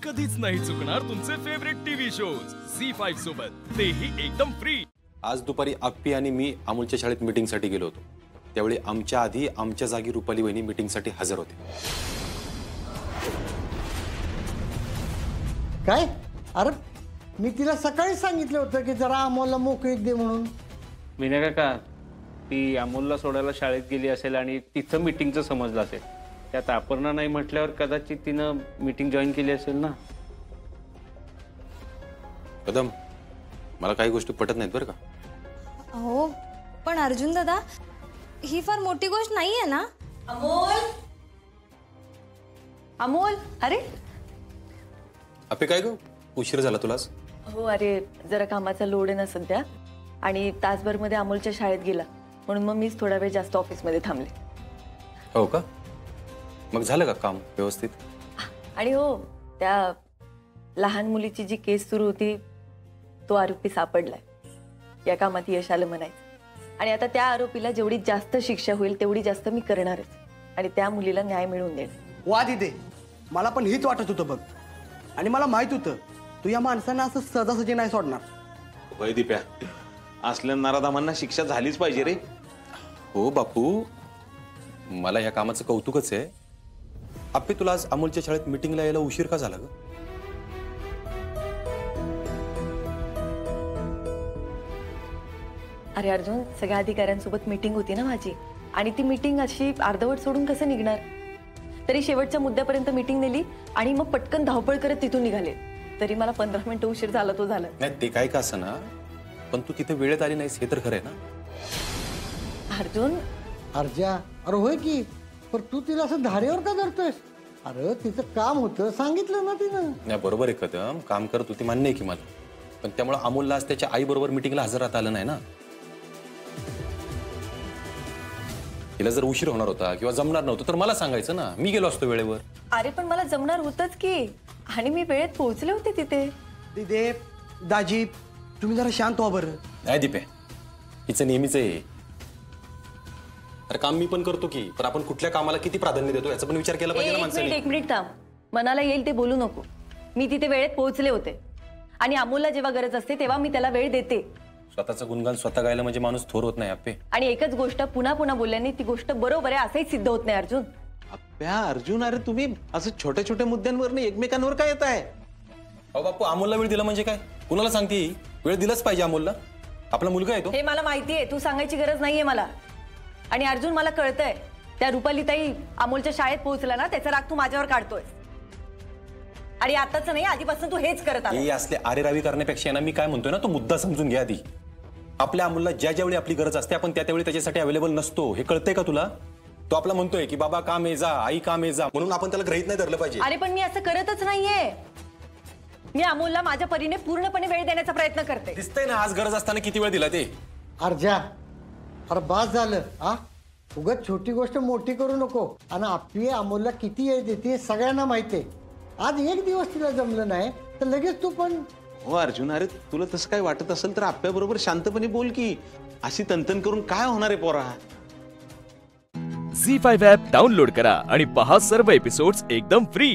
कधीच नाही चुकणार तुमचे फेवरेट टीव्ही शोज झी5 सोबत, तेही एकदम फ्री। आज दुपारी आप्पी आणि मी अमोलच्या शाळेत मीटिंगसाठी गेलो होतो। त्यावेळी आमच्या आधी आमच्या जागी रुपाली वहिनी मीटिंगसाठी हजर होते। काय? अरे मी तिला सकाळी सांगितलं होतं की जरा अमोलला मोकळीक दे म्हणून। विनय काका, ती अमोलला सोडायला शाळेत गेली असेल आणि तिथं मीटिंगचं समजलं असेल। त्यात अपर्णा नाही म्हटल्यावर कदाचित तिनं मीटिंग जॉईन केली असेल ना। कदम, मला काही गोष्टी पटत नाहीत बरं का। हो, पण अर्जुन दादा, ही फार मोठी गोष्ट नाहीये ना? अमोल, अमोल, अरे आप्पी काय गं, उशीर झाला तुलाच? हो, अरे जरा कामाचा लोड आहे ना सध्या, आणि तासभर मध्ये अमोलच्या शाळेत गेला म्हणून मग मीच थोडा वेळ जास्त ऑफिस मध्ये थांबले। हो का? मग झालं का काम व्यवस्थित? आणि हो, त्या लहान मुलीची जी केस सुरू होती तो आरोपी सापडलाय। या कामात यश आलं म्हणायचं। आणि आता त्या आरोपीला जेवढी जास्त शिक्षा होईल तेवढी जास्त मी करणारच, आणि त्या मुलीला न्याय मिळवून देणार। वा दिदे, मला पण हीच वाटत होतं बघ, आणि मला माहित होतं तू या माणसांना असं सहजासहजी नाही सोडणार। होय दीप्या, असल्या नराधामांना शिक्षा झालीच पाहिजे रे। हो बापू, मला या कामाचं कौतुकच आहे। आप्पी, तुला आज अमोलच्या शाळेत मीटिंगला यायला उशीर का झाला ग? अरे अर्जुन, सगळ्या अधिकाऱ्यांसोबत मीटिंग होती ना माझी, आणि ती मीटिंग अशी अर्धवट सोडून कसं निघणार? तरी शेवटच्या मुद्द्यापर्यंत मीटिंग नेली आणि मग पटकन धावपळ करत तिथून निघाले। तरी मला 15 मिनिटं उशीर झाला तो झाला। नाही ते काय का असं ना, पण तू तिथे वेळेत आली नाहीस हे तर खरं आहे ना। अर्जुन, अर्जा, अरे होय की, पण तू तिला असं धारेवर का धरतोयस? अरे तिचं काम होतं, सांगितलं ना तिनं। नाही बरोबर आहे कदम, काम करत होती मान्य आहे की मला, पण त्यामुळे अमोलला आज त्याच्या आई बरोबर मीटिंगला हजर राहता आलं नाही ना। तिला जर उशीर होणार होता किंवा जमणार नव्हतं तर मला सांगायचं ना, मी गेलो असतो वेळेवर। अरे पण मला जमणार होतंच की, आणि मी वेळेत पोहोचले होते तिथे। दिदे, दाजी, तुम्ही जरा शांत व्हा बरं। नाही दीपे, हिचं नेहमीच आहे। अरे काम मी पण करतो की, पण आपण कुठल्या कामाला किती प्राधान्य देतो याचा पण विचार केला पाहिजे ना माणसाने। एक मिनिट थांब, मनाला येईल ते बोलू नको। मी तिथे वेळेत पोहोचले होते, आणि अमोलला जेव्हा गरज असते तेव्हा मी त्याला वेळ देते। स्वतःचं गुणगान स्वतः गायला म्हणजे माणूस थोर होत नाही आप्पे। आणि एकच गोष्ट पुन्हा पुन्हा बोलल्याने ती गोष्ट बरोबर आहे असंही सिद्ध होत नाही अर्जुन। आप्या, अर्जुन, अरे तुम्ही असं छोट्या छोट्या मुद्द्यांवर एकमेकांवर काय येत आहे? अहो बापू, अमोलला वेळ दिला म्हणजे काय? कुणाला सांगते? वेळ दिलाच पाहिजे अमोलला, आपला मुलगा आहे तो। हे मला माहितीये, तू सांगायची गरज नाहीये मला। आणि अर्जुन, मला कळतंय त्या रुपालीताई अमोलच्या शाळेत पोहोचला ना, त्याचा राग तू माझ्यावर काढतोय, आणि आताच नाही आधीपासून तू हेच करत आला। हे असले आरेरावी करण्यापेक्षा ना, मी काय म्हणतोय ना, तो मुद्दा समजून घ्या आधी। आपल्या अमोलला ज्या ज्यावेळी आपली गरज असते आपण त्या त्यावेळी त्याच्यासाठी अवेलेबल नसतो, हे कळतंय का तुला? तो आपला म्हणतोय की बाबा काम आहे जा, आई काम आहे जा, म्हणून आपण त्याला ग्रहित नाही धरलं पाहिजे। अरे पण मी असं करतच नाहीये, मी अमोलला माझ्या परीने पूर्णपणे वेळ देण्याचा प्रयत्न करते। दिसतंय ना आज गरज असताना किती वेळ दिला ते। अर्जा, अरे बास झालं हा, उगाच छोटी गोष्ट मोठी करू नको। आणि आपली अमोलला किती वेळ देते सगळ्यांना माहितीये। आज एक दिवस तिला जमलं नाही तर लगेच तू पण। हो अर्जुन, अरे तुला तसं काय वाटत असेल तर आप्या बरोबर शांतपणे बोल की, अशी तंतन करून काय होणार आहे पोरा? झी5 ॲप डाउनलोड करा आणि पहा सर्व एपिसोड्स एकदम फ्री।